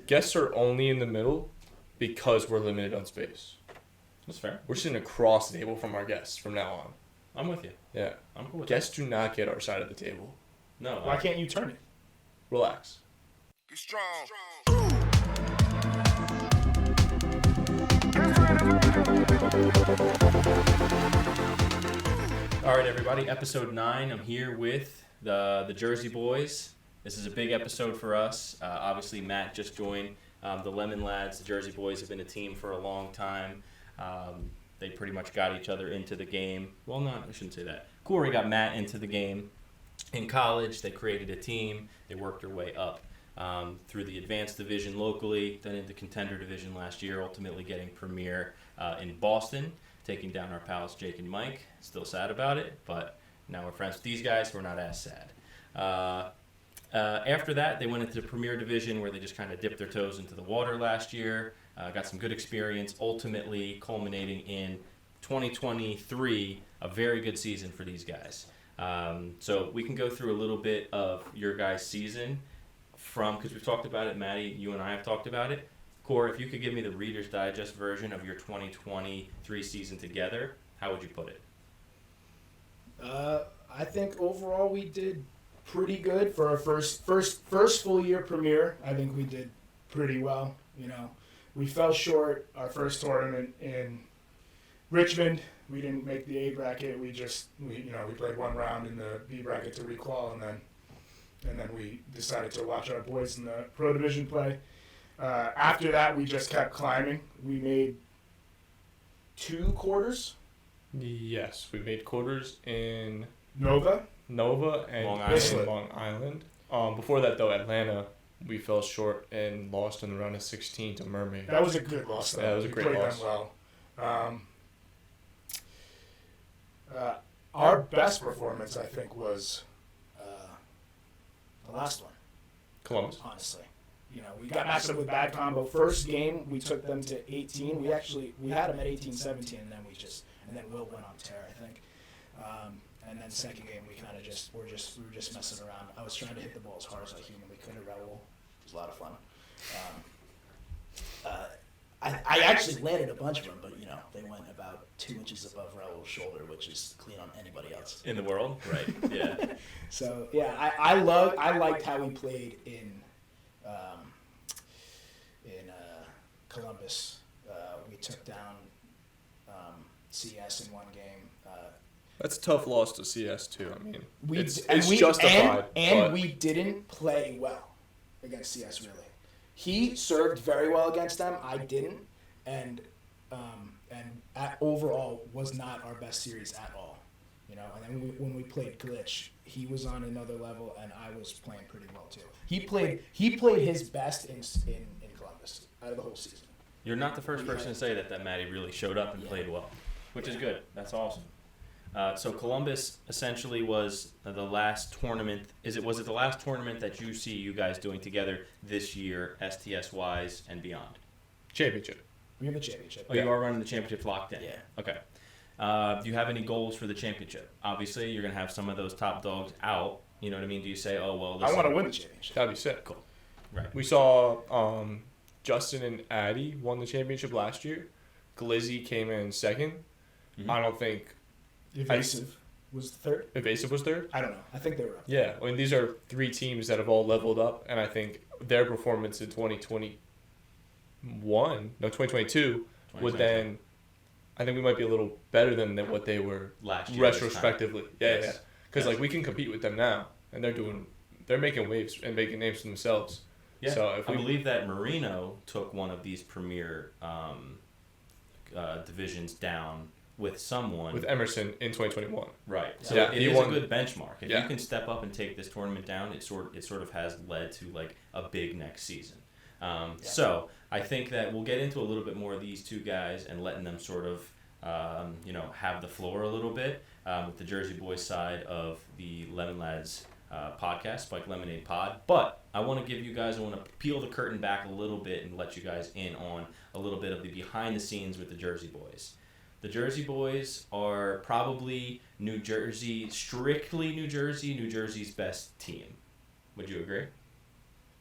Guests are only in the middle because we're limited on space. That's fair. We're sitting across the table from our guests from now on. I'm with you. Yeah. I'm cool with Guests do not get our side of the table. No. Why can't you turn it? Relax. Be strong. All right, everybody. Episode 9. I'm here with the Jersey Boys. This is a big episode for us. Obviously, Matt just joined the Lemon Lads. The Jersey Boys have been a team for a long time. They pretty much got each other into the game. Well, not, I shouldn't say that. Corey got Matt into the game. In college, they created a team. They worked their way up through the advanced division locally, then into contender division last year, ultimately getting premier in Boston, taking down our pals Jake and Mike. Still sad about it, but now we're friends with these guys, so we're not as sad. After that, they went into the premier division where they just kind of dipped their toes into the water last year, got some good experience, ultimately culminating in 2023, a very good season for these guys. So we can go through a little bit of your guys' season because we've talked about it, Maddie, you and I have talked about it. Corey, if you could give me the Reader's Digest version of your 2023 season together, how would you put it? I think overall we did pretty good for our first full year premiere. I think we did pretty well. You know, we fell short our first tournament in Richmond. We didn't make the A bracket. We played one round in the B bracket to requal, and then we decided to watch our boys in the pro division play. After that, we just kept climbing. We made 2 quarters. Yes, we made quarters in Nova and Long Island. Before that, though, Atlanta, we fell short and lost in the round of 16 to Mermaid. That was a good loss, though. Yeah, it was a great loss. We played them well. Our best performance, I think, was the last one. Columbus. Honestly, we got matched up with Bad Combo. First game, we took them to 18. We had them at 18-17, and then Will went on tear, I think. And then second game, we kind of we were just messing around. I was trying to hit the ball as hard as I humanly could at Raul. It was a lot of fun. I actually landed a bunch of them, but they went about 2 inches above Raul's shoulder, which is clean on anybody else In the world? Right, yeah. So yeah, I liked how we played in Columbus. We took down CS in one game. That's a tough loss to CS too. I mean, it's we justified. And we didn't play well against CS really. He served very well against them. I didn't, and overall was not our best series at all. And then when we played Glitch, he was on another level, and I was playing pretty well too. He played his best in Columbus out of the whole season. You're not the first person to say that Maddie really showed up and played well, which is good. That's awesome. So Columbus essentially was the last tournament. Was it the last tournament that you see you guys doing together this year, STS-wise and beyond? Championship. We have a championship. Oh, you are running the championship locked in? Yeah. Okay. Do you have any goals for the championship? Obviously, you're going to have some of those top dogs out. You know what I mean? Do you say, oh, well, I want to win the championship. That'd be sick. Cool. Right. We saw Justin and Addy won the championship last year. Glizzy came in second. Mm-hmm. I don't think... Evasive was third? Evasive was third? I don't know. I think they were up. Yeah. I mean, these are 3 teams that have all leveled up, and I think their performance in 2022 would then... I think we might be a little better than what they were last year. Retrospectively. Yeah. Because Yes. we can compete with them now, and they're making waves and making names for themselves. Yeah. So I believe that Marino took one of these premier divisions down with someone. With Emerson in 2021. Right. So Yeah, it is a good benchmark. If you can step up and take this tournament down, it sort of has led to like a big next season. So I think that we'll get into a little bit more of these 2 guys and letting them sort of have the floor a little bit with the Jersey Boys side of the Lemon Lads podcast, Spike Lemonade Pod. But I want to peel the curtain back a little bit and let you guys in on a little bit of the behind the scenes with the Jersey Boys. The Jersey Boys are probably strictly New Jersey's best team. Would you agree?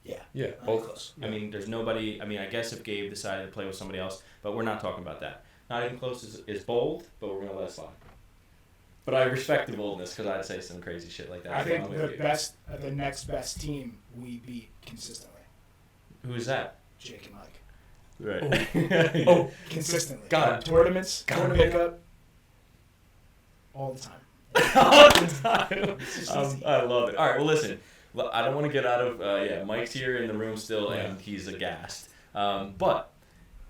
Yeah, Not both. close. I mean, there's nobody. I mean, I guess if Gabe decided to play with somebody else, but we're not talking about that. Not even close is bold, but we're gonna let it slide. But I respect the boldness because I'd say some crazy shit like that. I so think I'm with the you. best, the next best team we beat consistently. Who is that? Jake and Mike. Right. Oh, Consistently. God. Tournaments, God. tournament pickup, all the time. All the time. It's just easy. I love it. All right, well, listen. I don't want to get out of. Mike's here in the room still, and he's aghast. But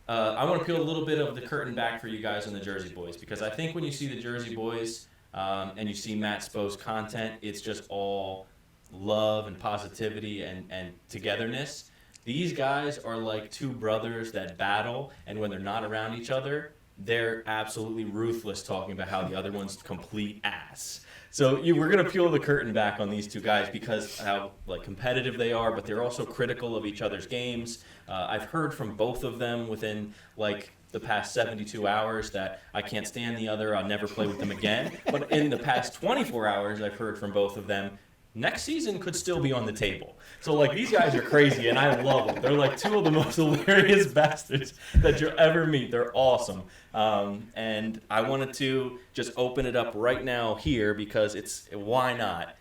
I want to peel a little bit of the curtain back for you guys on the Jersey Boys, because I think when you see the Jersey Boys and you see Matt Spo's content, it's just all love and positivity and togetherness. These guys are like two brothers that battle, and when they're not around each other, they're absolutely ruthless talking about how the other one's complete ass. So we're gonna peel the curtain back on these two guys because how like competitive they are, but they're also critical of each other's games. I've heard from both of them within like the past 72 hours that I can't stand the other. I'll never play with them again. But in the past 24 hours, I've heard from both of them. Next season could still be on the table. So, like, these guys are crazy, and I love them. They're, like, two of the most hilarious bastards that you'll ever meet. They're awesome. And I wanted to just open it up right now here because why not?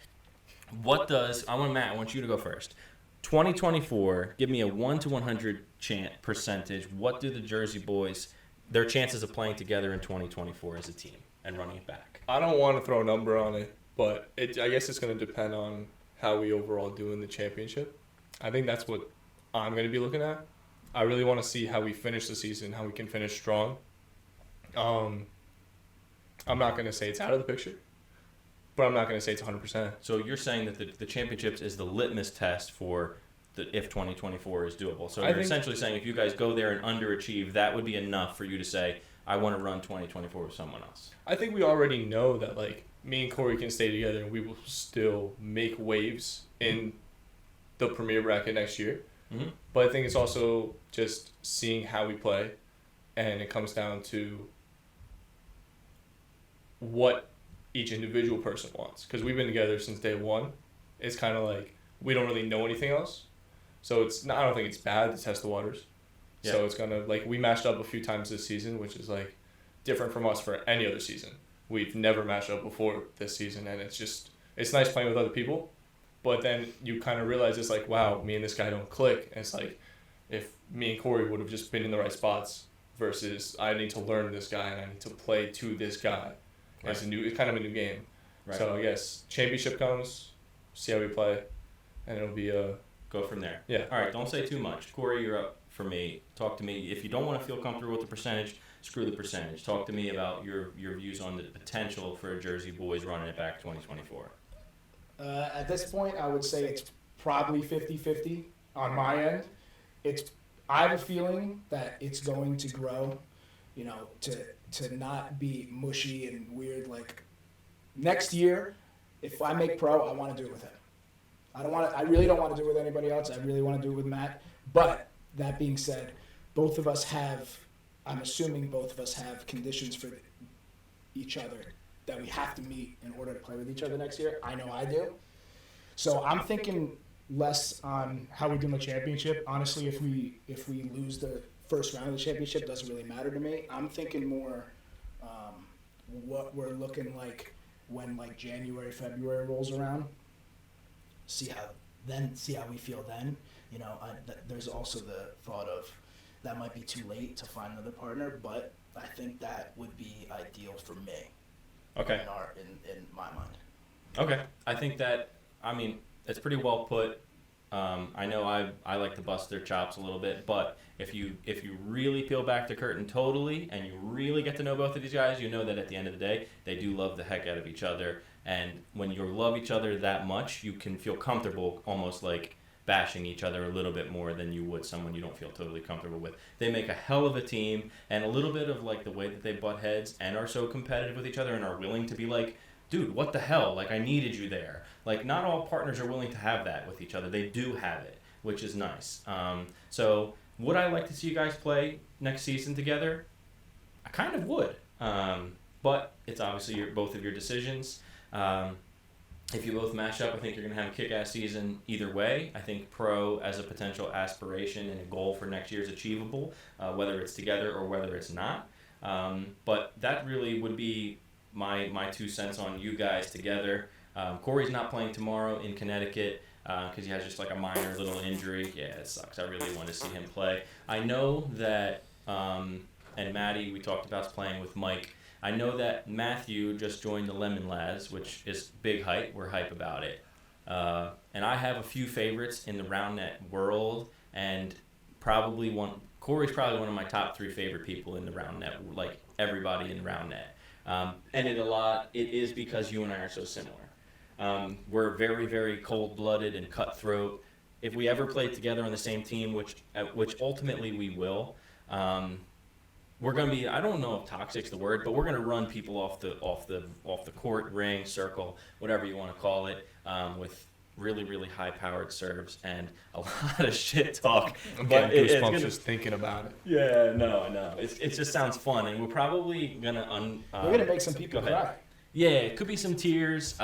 Matt, I want you to go first. 2024, give me a 1 to 100 percentage. What do the Jersey Boys, their chances of playing together in 2024 as a team and running it back? I don't want to throw a number on it, but I guess it's going to depend on how we overall do in the championship. I think that's what I'm going to be looking at. I really want to see how we finish the season, how we can finish strong. I'm not going to say it's out of the picture, but I'm not going to say it's 100%. So you're saying that the championships is the litmus test for if 2024 is doable. So you're essentially saying if you guys go there and underachieve, that would be enough for you to say, I want to run 2024 with someone else. I think we already know that, like, me and Corey can stay together and we will still make waves in the premier bracket next year. Mm-hmm. But I think it's also just seeing how we play, and it comes down to what each individual person wants. Because we've been together since day one. It's kind of like we don't really know anything else. So I don't think it's bad to test the waters. Yeah. So it's going to, like, we matched up a few times this season, which is, like, different from us for any other season. We've never matched up before this season, and it's nice playing with other people. But then you kind of realize it's like, wow, me and this guy don't click. And it's like, if me and Corey would have just been in the right spots versus I need to learn this guy and I need to play to this guy. Right. It's kind of a new game. Right. So I guess championship comes, see how we play, and it'll be go from there. Yeah. All right, don't say too much. Corey, you're up for me. Talk to me. If you don't want to feel comfortable with the percentage, screw the percentage. Talk to me about your views on the potential for Jersey Boys running it back 2024. At this point, I would say it's probably 50-50 on my end. I have a feeling that it's going to grow, to not be mushy and weird. Like, next year, if I make pro, I want to do it with him. I really don't want to do it with anybody else. I really want to do it with Matt. But that being said, I'm assuming both of us have conditions for each other that we have to meet in order to play with each other next year. I know I do. So I'm thinking less on how we do in the championship. Honestly, if we lose the first round of the championship, doesn't really matter to me. I'm thinking more what we're looking like when, like, January, February rolls around. See how we feel then. There's also the thought of that might be too late to find another partner, but I think that would be ideal for me. Okay. In my mind. Okay. I think that, it's pretty well put. I know I like to bust their chops a little bit, but if you really peel back the curtain totally and you really get to know both of these guys, you know that at the end of the day, they do love the heck out of each other. And when you love each other that much, you can feel comfortable almost like bashing each other a little bit more than you would someone you don't feel totally comfortable with. They make a hell of a team, and a little bit of, like, the way that they butt heads and are so competitive with each other and are willing to be like, dude, what the hell? Like, I needed you there. Like, not all partners are willing to have that with each other. They do have it, which is nice. So would I like to see you guys play next season together? I kind of would. But it's obviously both of your decisions. if you both match up, I think you're going to have a kick-ass season either way. I think pro as a potential aspiration and a goal for next year is achievable, whether it's together or whether it's not. But that really would be my 2 cents on you guys together. Corey's not playing tomorrow in Connecticut because he has just like a minor little injury. Yeah, it sucks. I really want to see him play. I know that, and Maddie, we talked about playing with Mike. I know that Matthew just joined the Lemon Lads, which is big hype. We're hype about it. And I have a few favorites in the round net world, and Corey's probably one of my top 3 favorite people in the round net, like everybody in round net. And it is because you and I are so similar. We're very, very cold-blooded and cutthroat. If we ever played together on the same team, which ultimately we will, we're going to be, I don't know if toxic's the word, but we're going to run people off the court, ring, circle, whatever you want to call it, with really, really high-powered serves and a lot of shit talk. I'm getting goosebumps just thinking about it. Yeah, no. It just sounds fun, and we're probably going to... we're going to make some people cry. Yeah, it could be some tears.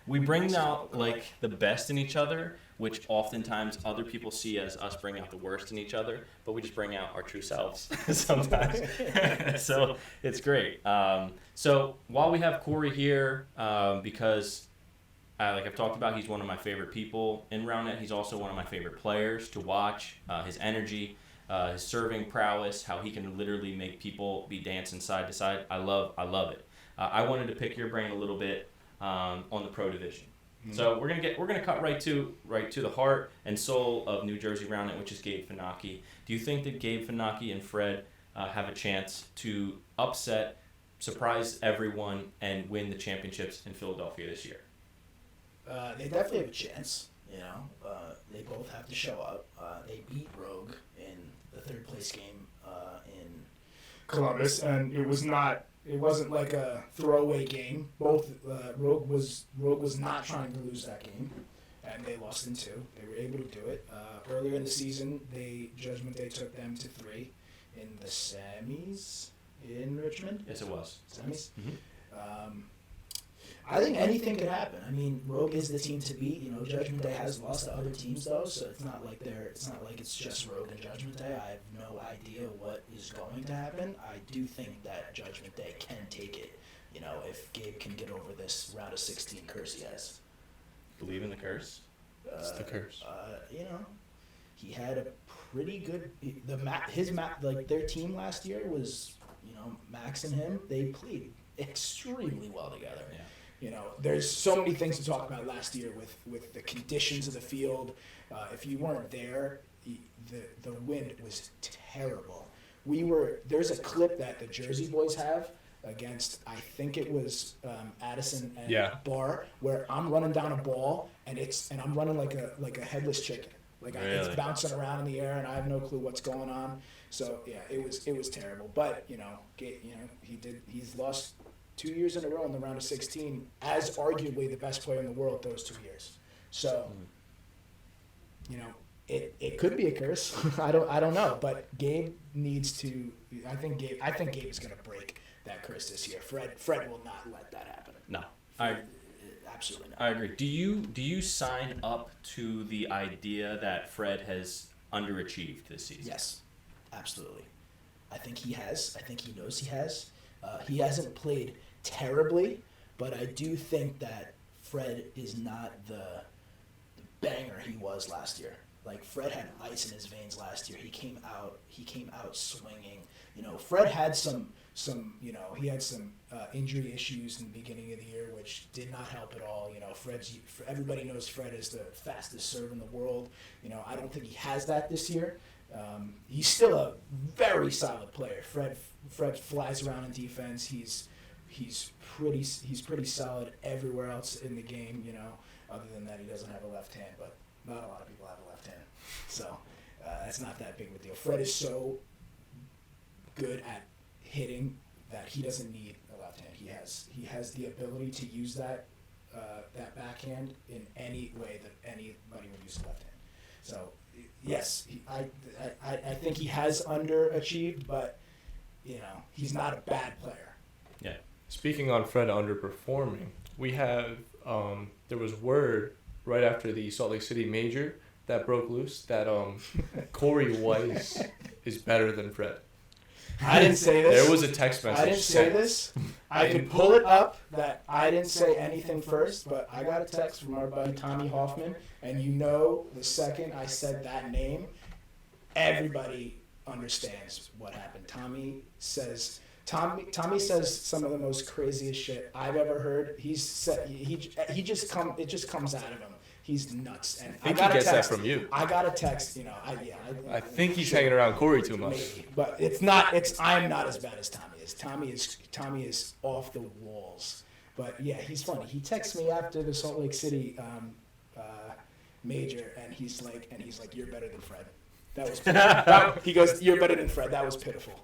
We bring out, like, the best in each other, which oftentimes other people see as us bring out the worst in each other, but we just bring out our true selves sometimes. So it's great. So while we have Corey here, because like I've talked about, he's one of my favorite people in RoundNet. He's also one of my favorite players to watch. His energy, his serving prowess, how he can literally make people be dancing side to side. I love it. I wanted to pick your brain a little bit on the pro division. So we're gonna cut right to the heart and soul of New Jersey RoundNet, which is Gabe Finocchi. Do you think that Gabe Finocchi and Fred have a chance to upset, surprise everyone, and win the championships in Philadelphia this year? They definitely have a chance. You know, they both have to show up. They beat Rogue in the 3rd place game in Columbus, and it wasn't like a throwaway game. Both Rogue was not trying to lose that game, and they lost in 2. They were able to do it. Earlier in the season, Judgment Day took them to 3 in the semis in Richmond. Yes, it was. Semis. Mm-hmm. I think anything could happen. I mean, Rogue is the team to beat. You know, Judgment Day has lost to other teams though, so it's not like it's just Rogue and Judgment Day. I have no idea what is going to happen. I do think that Judgment Day can take it. You know, if Gabe can get over this round of 16 curse he has. Believe in the curse? It's the curse. You know, he had a pretty good their team last year was, you know, Max and him. They played extremely well together. Yeah. You know, there's so many things to talk about last year with the conditions of the field. If you weren't there, the wind was terrible. There's a clip that the Jersey boys have against, I think it was Addison and Barr, where I'm running down a ball and I'm running like a headless chicken. Like really? It's bouncing around in the air and I have no clue what's going on. So yeah, it was terrible. But he's lost 2 years in a row in the round of 16 as arguably the best player in the world those 2 years. So, you know, it could be a curse. I don't know, but Gabe needs to. I think Gabe is going to break that curse this year. Fred will not let that happen. No, absolutely not. I agree. Do you sign up to the idea that Fred has underachieved this season? Yes, absolutely. I think he has. I think he knows he has. He hasn't played terribly, but I do think that Fred is not the banger he was last year. Like, Fred had ice in his veins last year. He came out swinging. You know, Fred had some injury issues in the beginning of the year, which did not help at all. You know, everybody knows Fred is the fastest serve in the world. You know, I don't think he has that this year. He's still a very solid player. Fred flies around in defense. He's pretty solid everywhere else in the game. You know, other than that, he doesn't have a left hand, but not a lot of people have a left hand, so that's not that big of a deal. Fred is so good at hitting that he doesn't need a left hand. He has the ability to use that backhand in any way that anybody would use a left hand. So yes, I think he has underachieved, but you know, he's not a bad player. Yeah. Speaking on Fred underperforming, we have there was word right after the Salt Lake City Major that broke loose that Corey Weiss is better than Fred. I didn't say this. There was a text message. I didn't say this. I can pull it up that I didn't say anything first, but I got a text from our buddy Tommy Hoffman, and the second I said that name, everybody understands what happened. Tommy says some of the most craziest shit I've ever heard. It just comes out of him. He's nuts. And I think he gets that from you. I got a text, I think he's hanging around Corey too much. Maybe. But it's not. I'm not as bad as Tommy is. Tommy is off the walls. But yeah, he's funny. He texts me after the Salt Lake City major, and he's like, "You're better than Fred." That was. He goes, "You're better than Fred." That was pitiful.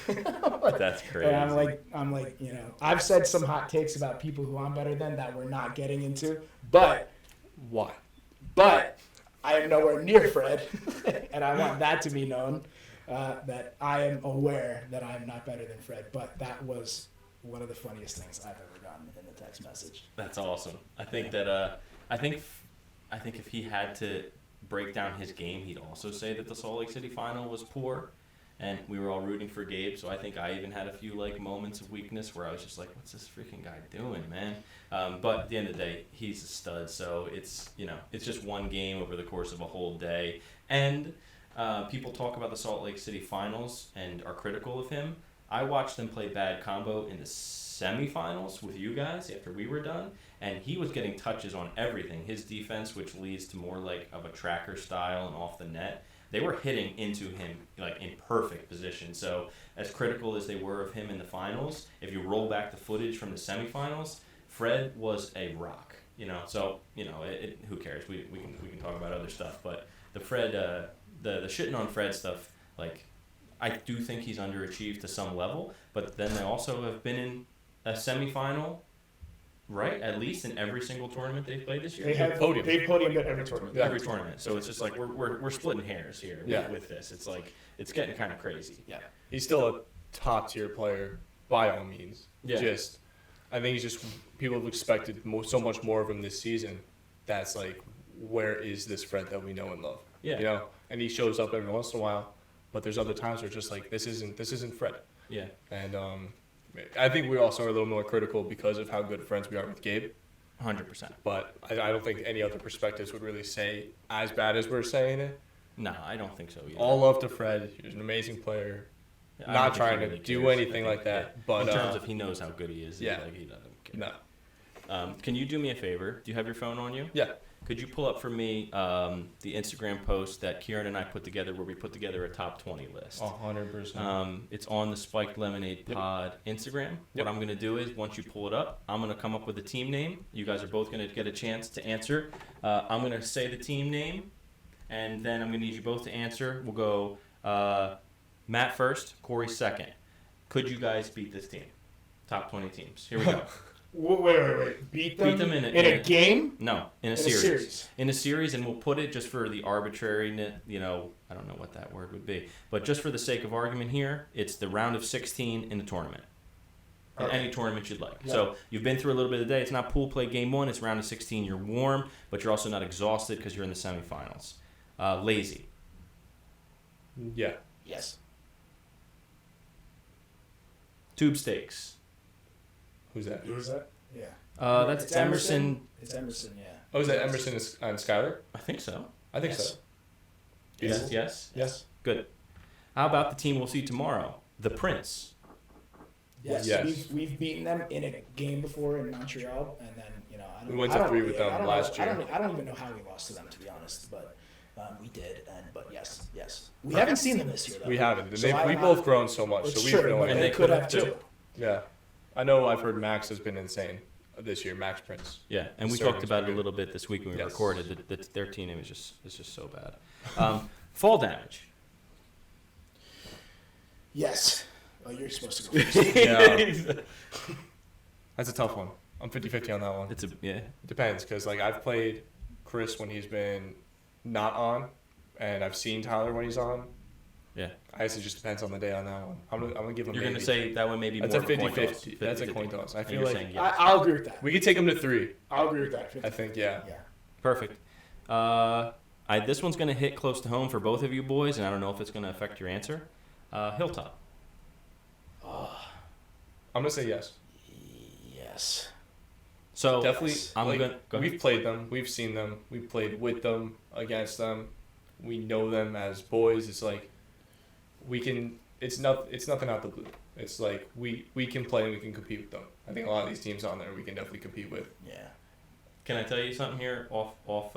That's crazy. And I'm like, I've said some hot takes about people who I'm better than that we're not getting into, but. Why? But I am nowhere near Fred, and I want that to be known, that I am aware that I am not better than Fred. But that was one of the funniest things I've ever gotten in the text message. That's awesome. I think that I think if he had to break down his game, he'd also say that the Salt Lake City final was poor, and we were all rooting for Gabe. So I think I even had a few moments of weakness where I was just like, "What's this freaking guy doing, man?" But at the end of the day, he's a stud. So it's just one game over the course of a whole day. And people talk about the Salt Lake City finals and are critical of him. I watched them play bad combo in the semifinals with you guys after we were done, and he was getting touches on everything. His defense, which leads to more of a tracker style and off the net, they were hitting into him in perfect position. So as critical as they were of him in the finals, if you roll back the footage from the semifinals, Fred was a rock. So who cares? We can talk about other stuff, but the Fred the shitting on Fred stuff, I do think he's underachieved to some level, but then they also have been in a semifinal, right? At least in every single tournament they've played this year. They podiumed at every tournament. Every tournament. So it's just we're splitting hairs here with this. It's getting kind of crazy. Yeah. He's still a top tier player by all means. Yeah. I think people have expected so much more of him this season. That's where is this Fred that we know and love? Yeah. And he shows up every once in a while, but there's other times where it's just this isn't Fred. Yeah. And I think we also are a little more critical because of how good friends we are with Gabe. 100%. But I don't think any other perspectives would really say as bad as we're saying it. No, I don't think so either. All love to Fred. He's an amazing player. Not trying to do anything like that. But in terms of he knows how good he is, he doesn't care. No. Can you do me a favor? Do you have your phone on you? Yeah. Could you pull up for me the Instagram post that Kieran and I put together where we put together a top 20 list? 100%. It's on the Spiked Lemonade Pod Instagram. Yep. What I'm going to do is once you pull it up, I'm going to come up with a team name. You guys are both going to get a chance to answer. I'm going to say the team name, and then I'm going to need you both to answer. We'll go Matt first, Corey second. Could you guys beat this team? Top 20 teams. Here we go. Wait. Beat them in a game? No, in a series. In a series, and we'll put it just for the arbitrariness, I don't know what that word would be. But just for the sake of argument here, it's the round of 16 in the tournament. In any tournament you'd like. Yeah. So you've been through a little bit of the day. It's not pool play game 1. It's round of 16. You're warm, but you're also not exhausted because you're in the semifinals. Lazy. Yeah. Yes. Tube stakes. Who's that? Yeah. That's Emerson. It's Emerson, yeah. Oh, is that Emerson and Skyler? I think so. I think so. Yes. Good. How about the team we'll see tomorrow? The Prince. Yes. We've beaten them in a game before in Montreal, and then we went to 3 with them last year. I don't even know how we lost to them, to be honest, but we did. But yes, we haven't seen them this year, though. We haven't. We've both grown so much, so we've known. And they could have too. Yeah. I know I've heard Max has been insane this year, Max Prince. Yeah, and we talked about it a little bit this week when we recorded. Their team name is just so bad. Fall damage. Yes. Oh, you're supposed to go first. Yeah. That's a tough one. I'm 50-50 on that one. It depends, because I've played Chris when he's been not on, and I've seen Tyler when he's on. Yeah. I guess it just depends on the day on that one. I'm gonna give him. You're going to say that one maybe that's more a of a coin 50-50. toss. That's a coin toss. I And feel you're like saying yes. I'll agree with that. we could take him to 3. I'll agree with that. I think, yeah. Yeah. Perfect. This one's going to hit close to home for both of you boys, and I don't know if it's going to affect your answer. Hilltop. I'm gonna say yes. Yes. So Definitely. I'm like, gonna go ahead. We've played them. We've seen them. We've played with them, against them. We know them as boys. It's like we can. It's nothing out the blue. It's like we can play and we can compete with them. I think a lot of these teams on there we can definitely compete with. Yeah. Can I tell you something here off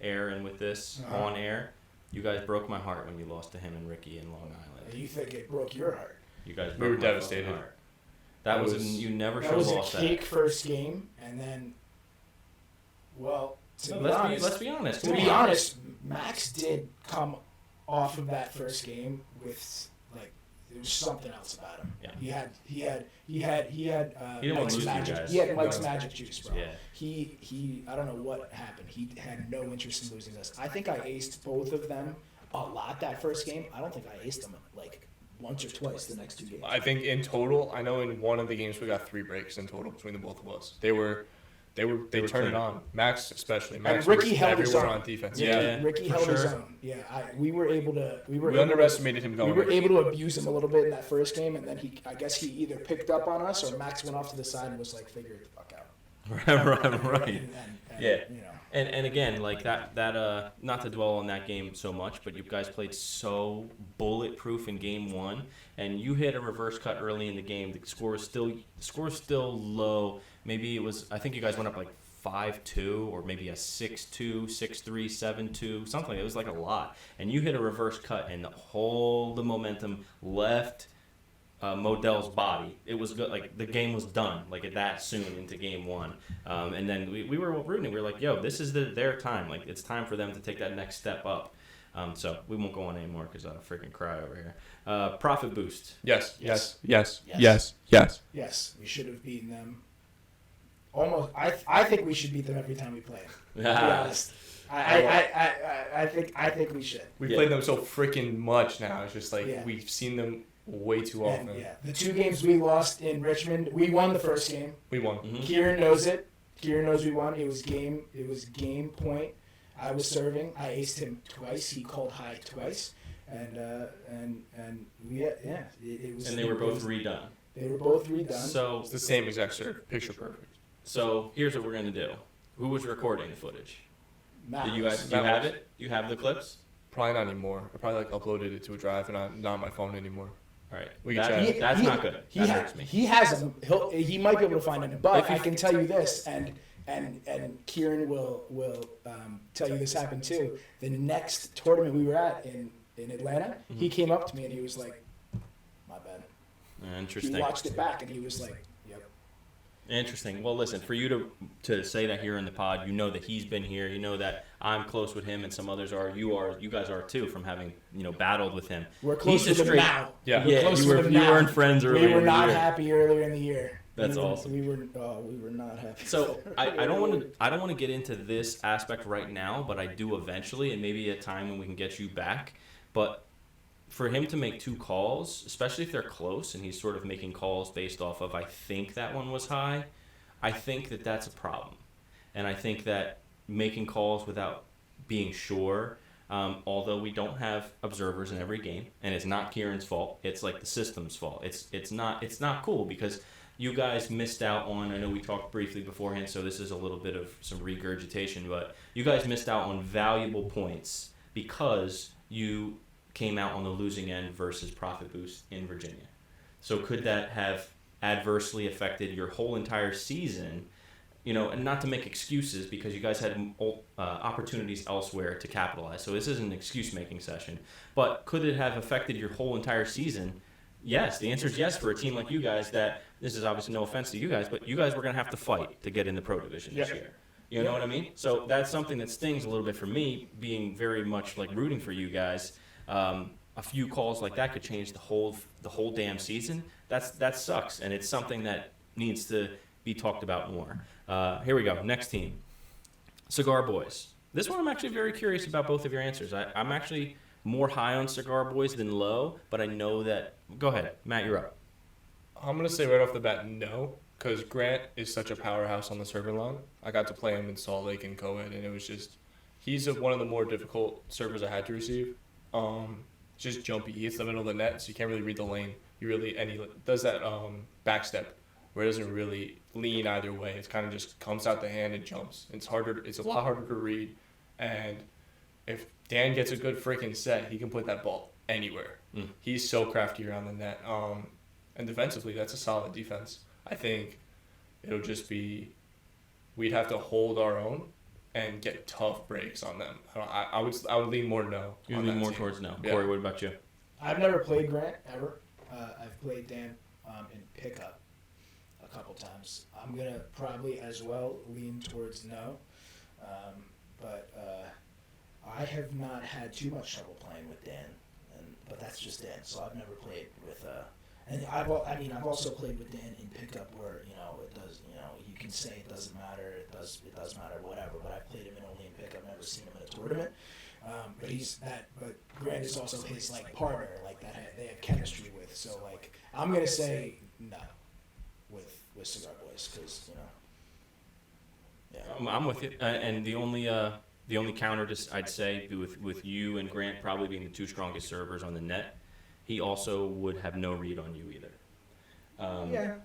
air and with this Uh-huh. on air? You guys broke my heart when you lost to him and Ricky in Long Island. You think it broke your heart? You guys We broke were my devastated. fucking heart. That was you never should That have was a lost cake that. first game, and then, well, to be honest, Let's be honest. to be honest, Max did come off of that first game with like there was something else about him. Yeah. He had He didn't want Mike's to lose you magic. guys. He had Mike's No. magic juice, bro. Yeah. He I don't know what happened. He had no interest in losing us. I think I aced both of them a lot that first game. I don't think I aced them like once or twice the next 2 games. I think in total, I know in one of the games we got 3 breaks in total between the both of us. They were turned it clean. on. Max especially. Max Ricky was held his everywhere own. on defense. Yeah. Yeah. Ricky for held his sure. own. Yeah, we were able to. We We underestimated him going. We were able to abuse him a little bit in that first game, and then I guess he either picked up on us or Max went off to the side and was like, "Figure it the fuck out." right. And, Yeah. You know. And again, like that not to dwell on that game so much, but you guys played so bulletproof in game 1, and you hit a reverse cut early in the game. The score is still low. Maybe it was. I think you guys went up like 5-2 or maybe a 6-2, 6-3, 7-2, something. It was like a lot. And you hit a reverse cut, and the momentum left Modell's body. It was good. Like the game was done. Like that soon into game 1, and then we were rooting. We were like, "Yo, this is their time. Like it's time for them to take that next step up." So we won't go on anymore because I'll freaking cry over here. Profit boost. Yes. Yes. Yes. Yes. Yes. Yes. Yes, we should have beaten them. Almost, I think we should beat them every time we play. To be honest, I think we should. We Yeah. played them so freaking much now. It's just like Yeah. we've seen them way too often. And, yeah, the 2 games we lost in Richmond, we won the first game. We won. Mhm. Kieran knows it. Kieran knows we won. It was game point. I was serving. I aced him twice. He called high twice, and we it was. And they were both redone. They were both redone. So It's the same exact serve. Picture perfect. So here's what we're gonna do. Who was recording the footage? Matt Did you was- guys? You have it? You have the clips? Probably not anymore. I probably like uploaded it to a drive and not on my phone anymore. All right. We can That- check. That's not good. That hurts me. He has them. He might be able to find them. But If you- I can tell you this, and Kieran will tell you this happened too. The next tournament we were at in Atlanta, he came up to me and he was like, "My bad." Interesting. He watched it back and he was like, "Yep." Interesting. Well, listen, for you to say that here in the pod, you know that he's been here. You know that I'm close with him, and some others are. You guys are too, from having battled with him. We're close He's with a him straight- now. Yeah. We're Yeah, close you with were him you now. weren't friends earlier. We were in the not year. happy earlier in the year. That's we were, awesome. We were not happy. So I don't want to get into this aspect right now, but I do eventually, and maybe a time when we can get you back. But for him to make 2 calls, especially if they're close, and he's sort of making calls based off of I think that one was high, I think that that's a problem, and I think that making calls without being sure. Although we don't have observers in every game, and it's not Kieran's fault, it's like the system's fault. It's not cool because you guys missed out on. I know we talked briefly beforehand, so this is a little bit of some regurgitation, but you guys missed out on valuable points because you came out on the losing end versus Profit Boost in Virginia. So could that have adversely affected your whole entire season? And not to make excuses because you guys had opportunities elsewhere to capitalize. So this isn't an excuse-making session. But could it have affected your whole entire season? Yes. The answer is yes for a team like you guys that, this is obviously no offense to you guys, but you guys were going to have to fight to get in the Pro Division this year. You know what I mean? So that's something that stings a little bit for me, being very much like rooting for you guys. A few calls like that could change the whole damn season. That sucks, and it's something that needs to be talked about more. Here we go. Next team, Cigar Boys. This one I'm actually very curious about both of your answers. I'm actually more high on Cigar Boys than low, but I know that. Go ahead, Matt, you're up. I'm going to say right off the bat, no, because Grant is such a powerhouse on the serving line. I got to play him in Salt Lake and co-ed, and it was just, he's one of the more difficult servers I had to receive. Just jumpy. He hits the middle of the net, so you can't really read the lane. And he does that back step where it doesn't really lean either way. It kind of just comes out the hand and jumps. It's a lot harder to read, and if Dan gets a good freaking set, he can put that ball anywhere. He's so crafty around the net. And defensively, that's a solid defense. I think it'll just be, we'd have to hold our own and get tough breaks on them. I would lean more no. You lean more towards no. Yeah. Corey, what about you? I've never played Grant ever. I've played Dan in pickup a couple times. I'm gonna probably as well lean towards no, but I have not had too much trouble playing with Dan, but that's just Dan. So I've never played with. And I've also played with Dan in pickup where it does you can say it doesn't matter, it does matter, whatever. But I've played him only in pickup, never seen him in a tournament. But Grant is also his partner that they have chemistry with. So I'm gonna say no with Cigar Boys because yeah. I'm with you. And the only counter I'd say with you and Grant probably being the two strongest servers on the net, he also would have no read on you either.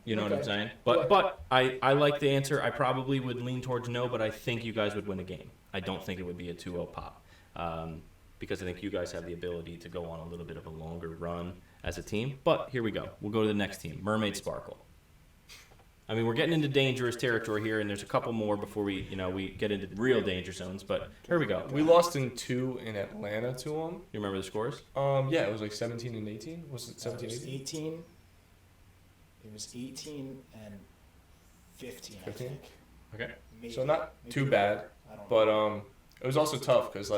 You know what I'm saying? But I like the answer. I probably would lean towards no, but I think you guys would win a game. I don't think it would be a 2-0 pop. Because I think you guys have the ability to go on a little bit of a longer run as a team. But here we go. We'll go to the next team, Mermaid Sparkle. I mean, we're getting into dangerous territory here, and there's a couple more before we get into real danger zones. But here we go. We lost in 2 in Atlanta to them. You remember the scores? Yeah, it was 17 and 18. Was it 17 and 18? 18. It was 18 and 15, 15? I think. Okay. Maybe, So not maybe too bad, I don't but know. it was also tough because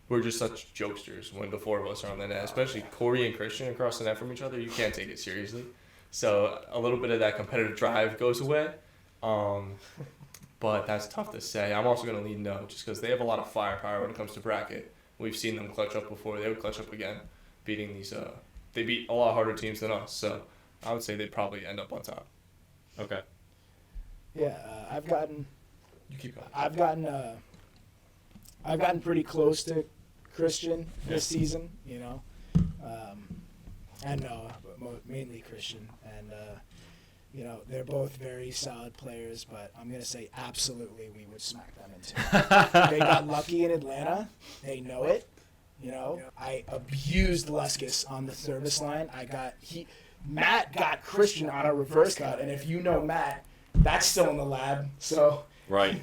we're just such jokesters when the 4 of us are on the net, especially Corey and Christian across the net from each other. You can't take it seriously. So a little bit of that competitive drive goes away. But that's tough to say. I'm also going to lean no just because they have a lot of firepower when it comes to bracket. We've seen them clutch up before. They would clutch up again, beating these. They beat a lot harder teams than us. So I would say they'd probably end up on top. Okay. Yeah, I've gotten You keep going. I've gotten pretty close to Christian this season, and Noah, but mainly Christian. And, they're both very solid players, but I'm going to say absolutely we would smack them in 2. They got lucky in Atlanta. They know it. I abused Luskus on the service line. Matt got Christian on a reverse cut, and if you know Matt, that's still in the lab. So Right.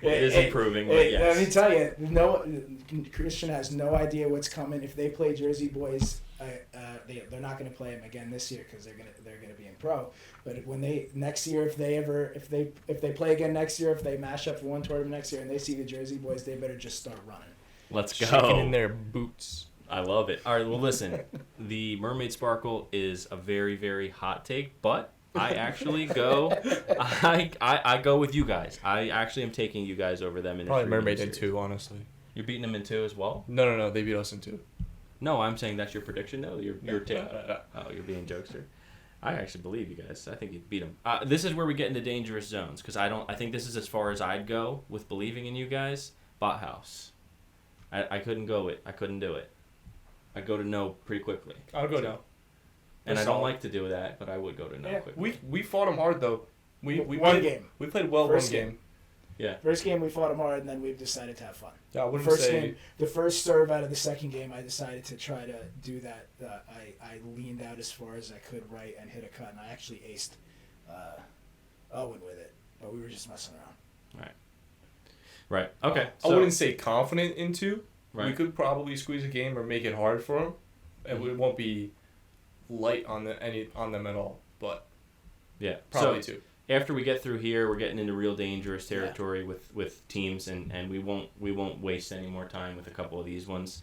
It is improving, but yes. Let me tell you, Christian has no idea what's coming. If they play Jersey Boys, they're not going to play him again this year because they're going to be in pro. But when next year, if they play again next year, if they mash up for one tournament next year and they see the Jersey Boys, they better just start running. Let's go. Shaking in their boots. I love it. All right, well, listen. The Mermaid Sparkle is a very, very hot take, but I actually go. I go with you guys. I actually am taking you guys over them in Probably a Mermaid in 2, honestly. You're beating them in 2 as well? No. They beat us in 2. No, I'm saying that's your prediction. No, you're taking. No. Oh, you're being jokester. I actually believe you guys. I think you beat them. This is where we get into dangerous zones because I think this is as far as I'd go with believing in you guys. Bot house. I couldn't go it. I couldn't do it. I'd go to no pretty quickly. I'll go no. And I don't like to do that, but I would go to no quickly. We fought them hard though. We One game. We played well First one game. Yeah. First game we fought them hard, and then we've decided to have fun. Yeah, I wouldn't say. The first serve out of the second game, I decided to try to do that. I leaned out as far as I could right and hit a cut, and I actually aced Owen with it, but we were just messing around. Right. Okay. I wouldn't say confident in 2. Right. We could probably squeeze a game or make it hard for them. It won't be light on them at all, but yeah, probably so 2. After we get through here, we're getting into real dangerous territory with teams, and we won't waste any more time with a couple of these ones.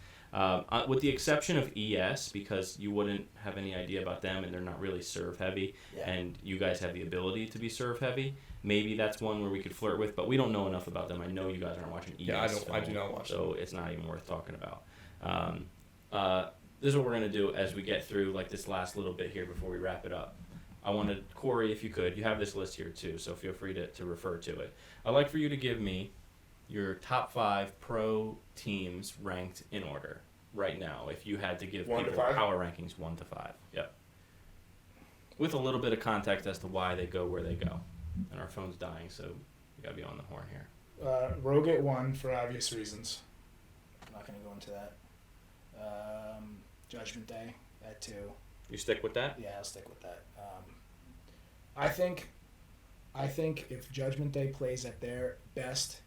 With the exception of ES, because you wouldn't have any idea about them, and they're not really serve heavy, and you guys have the ability to be serve heavy. Maybe that's one where we could flirt with, but we don't know enough about them. I know you guys aren't watching ES. Yeah, I do not watch so it's not even worth talking about. this is what we're going to do as we get through like this last little bit here before we wrap it up. I wanted, Corey, if you could, you have this list here too, so feel free to refer to it. I'd like for you to give me your top 5 pro teams ranked in order right now, if you had to give 1 to people 5? power rankings 1 to 5. Yep. With a little bit of context as to why they go where they go. And our phone's dying, so we got to be on the horn here. Rogue at 1 for obvious reasons. I'm not going to go into that. Judgment Day at 2. You stick with that? Yeah, I'll stick with that. I think if Judgment Day plays at their best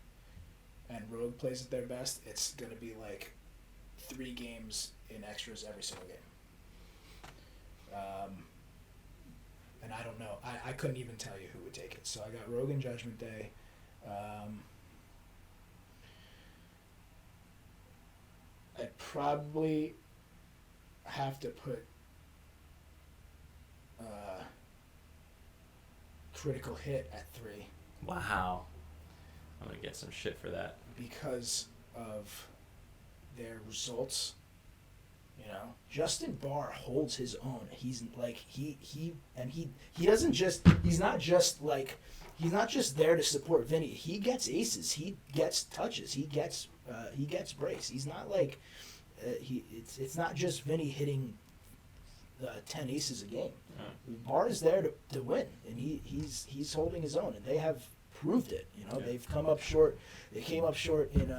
and Rogue plays at their best, it's going to be like 3 games in extras every single game. And I don't know. I couldn't even tell you who would take it. So I got Rogue and Judgment Day. I'd probably have to put Critical Hit at 3 Wow. I'm going to get some shit for that. because of their results. You know, Justin Barr holds his own. He's like he doesn't just he's not just there to support Vinny. He gets aces. He gets touches. He gets breaks. He's not like it's not just Vinny hitting 10 aces a game. Barr is there to win, and he's holding his own, and they have proved it. You know, they've come up short. They came up short in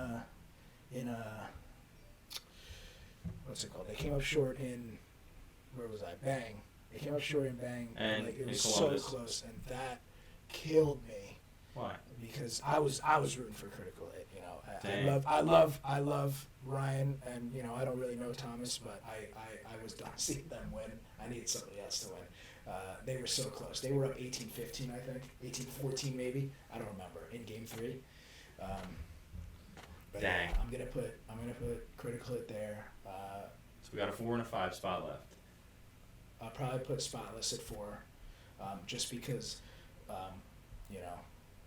what's it called? They came up short in where was I? Bang. They came up short in Bang, And like, it was in so Columbus. close, and that killed me Why? because I was rooting for Critical Hit. You know, Dang. I love Ryan, and you know I don't really know Thomas, but I was done seeing them win. I needed somebody else to win. They were so close. They were up 18-15, I think, 18-14 maybe. I don't remember in Game 3. But Dang. yeah, I'm gonna put Critical Hit there. So we got a 4 and a 5 spot left. I'll probably put Spotless at 4, just because, you know,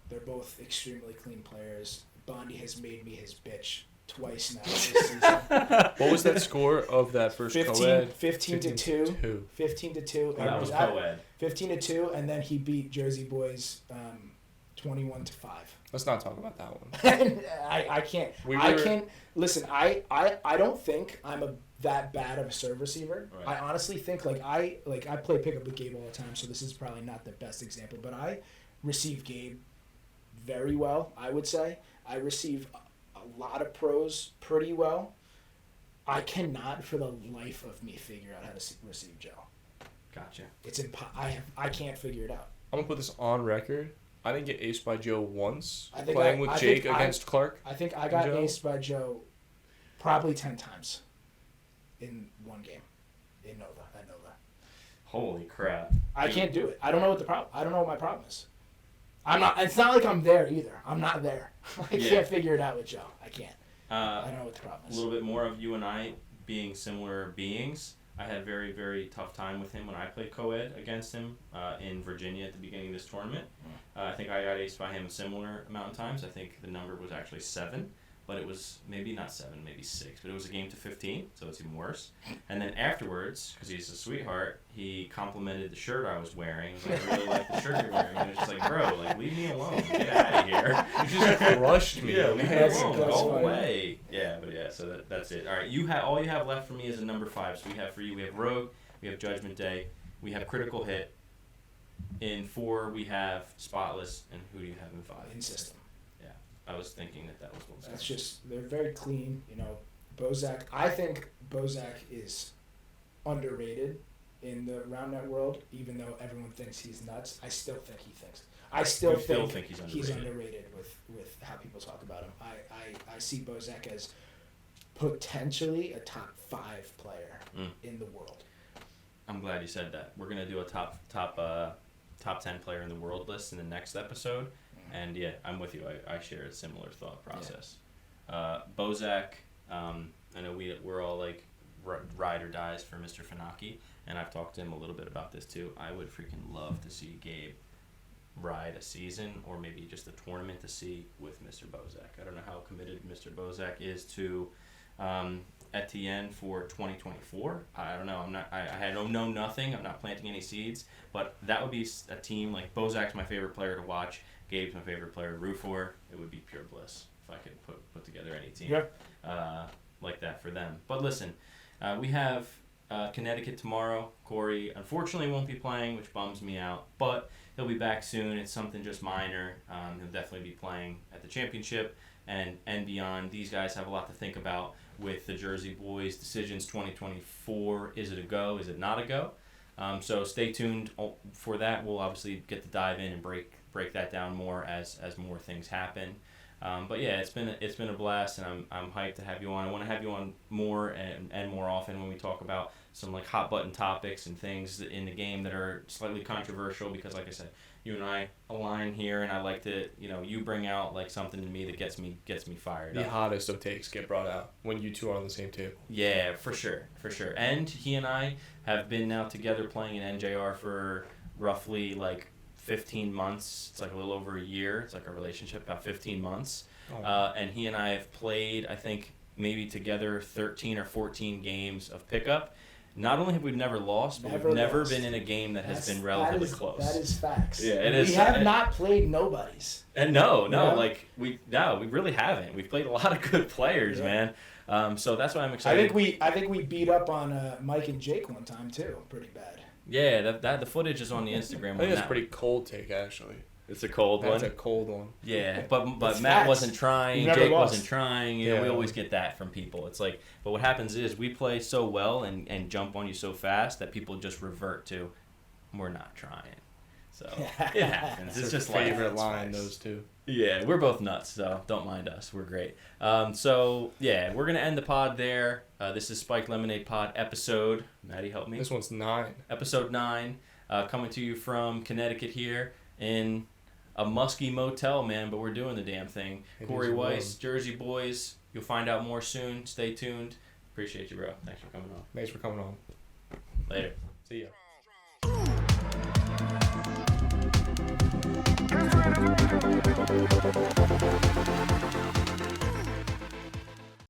they're both extremely clean players. Bondi has made me his bitch twice now this season. What was that score of that first 15 co-ed? 15 to 2. 15 to 2. Oh, that was co-ed. 15 to 2, and then he beat Jersey Boys 21 to 5. Let's not talk about that one. I can't. We I were- can't. Listen, I don't think I'm that bad of a serve receiver. Right. I honestly think I play pickup with Gabe all the time, so this is probably not the best example, but I receive Gabe very well. I would say I receive a lot of pros pretty well. I cannot, for the life of me, figure out how to receive Joe. Gotcha. It's I can't figure it out. I'm gonna put this on record. I didn't get aced by Joe once I think playing I- with I Jake think against Clark. I think I got Joe? aced by Joe probably 10 times in one game at Nova. Holy crap. I can't do it. I don't know what my problem is. I'm not. It's not like I'm there either. I'm not there. I Yeah. can't figure it out with Joe. I can't. I Uh, don't know what the problem a is. little bit more of you and I being similar beings. I had a very, very tough time with him when I played co-ed against him in Virginia at the beginning of this tournament. I think I got aced by him a similar amount of times. I think the number was actually 7, but it was maybe not 7, maybe 6, but it was a game to 15, so it's even worse. And then afterwards, because he's a sweetheart, he complimented the shirt I was wearing. He was like, I really like the shirt you're wearing. And it was just like, bro, like, leave me alone. Get out of here. You just crushed me. Yeah, leave me That's- alone. that's Go funny. away. Yeah, but yeah, so that's it. All right, all you have left for me is a number 5. So we have for you, we have Rogue, we have Judgment Day, we have Critical Hit. In 4, we have Spotless, and who do you have in 5? In system. I was thinking that was what was That's just they're very clean. You know, Bozak. I think Bozak is underrated in the round net world, even though everyone thinks he's nuts. I still think he thinks. I still You think, think he's underrated with how people talk about him. I see Bozak as potentially a top 5 player in the world. I'm glad you said that. We're gonna do a top 10 player in the world list in the next episode, and yeah, I'm with you. I share a similar thought process. Bozak, I know we're all like ride or dies for Mr. Fanaki, and I've talked to him a little bit about this too. I would freaking love to see Gabe ride a season or maybe just a tournament to see with Mr. Bozak. I don't know how committed Mr. Bozak is to Etienne for 2024. I don't know. I don't know nothing. I'm not planting any seeds. But that would be a team like Bozak's my favorite player to watch. Gabe's my favorite player to root for. It would be pure bliss if I could put together any team like that for them. But listen, we have Connecticut tomorrow. Corey unfortunately won't be playing, which bums me out. But he'll be back soon. It's something just minor. He'll definitely be playing at the championship and beyond. These guys have a lot to think about with the Jersey Boys decisions 2024. Is it a go? Is it not a go? So stay tuned for that. We'll obviously get to dive in and break that down more as more things happen. But yeah, it's been a blast, and I'm hyped to have you on. I want to have you on more and more often when we talk about some like hot button topics and things in the game that are slightly controversial, because like I said, you and I align here, and I like to, you bring out like something to me that gets me fired up. The hottest of takes get brought out when you two are on the same table. Yeah, for sure. And he and I have been now together playing in NJR for roughly like 15 months. It's like a little over a year. It's like a relationship, about 15 months. And he and I have played, I think, maybe together 13 or 14 games of pickup. Not only have we never lost, but we've never been in a game that has been relatively close. That is facts. Yeah, it is. We have not played nobodies. And no, we really haven't. We've played a lot of good players, man. So that's why I'm excited. I think we beat up on Mike and Jake one time too, pretty bad. Yeah, that the footage is on the Instagram. I think that's a pretty cold take, actually. It's a cold one. That's a cold one. Yeah, but Matt wasn't trying. Jake wasn't trying. We always get that from people. It's like, but what happens is we play so well and jump on you so fast that people just revert to, we're not trying. So it happens. It's just like favorite line, those two. Yeah, we're both nuts, so don't mind us. We're great. So yeah, we're gonna end the pod there. This is Spike Lemonade Pod episode. Maddie, help me. This one's 9. Episode 9, coming to you from Connecticut here in a musky motel, man, but we're doing the damn thing. Corey Weiss, Jersey Boys. You'll find out more soon. Stay tuned. Appreciate you, bro. Thanks for coming on. Thanks for coming on. Later. See ya.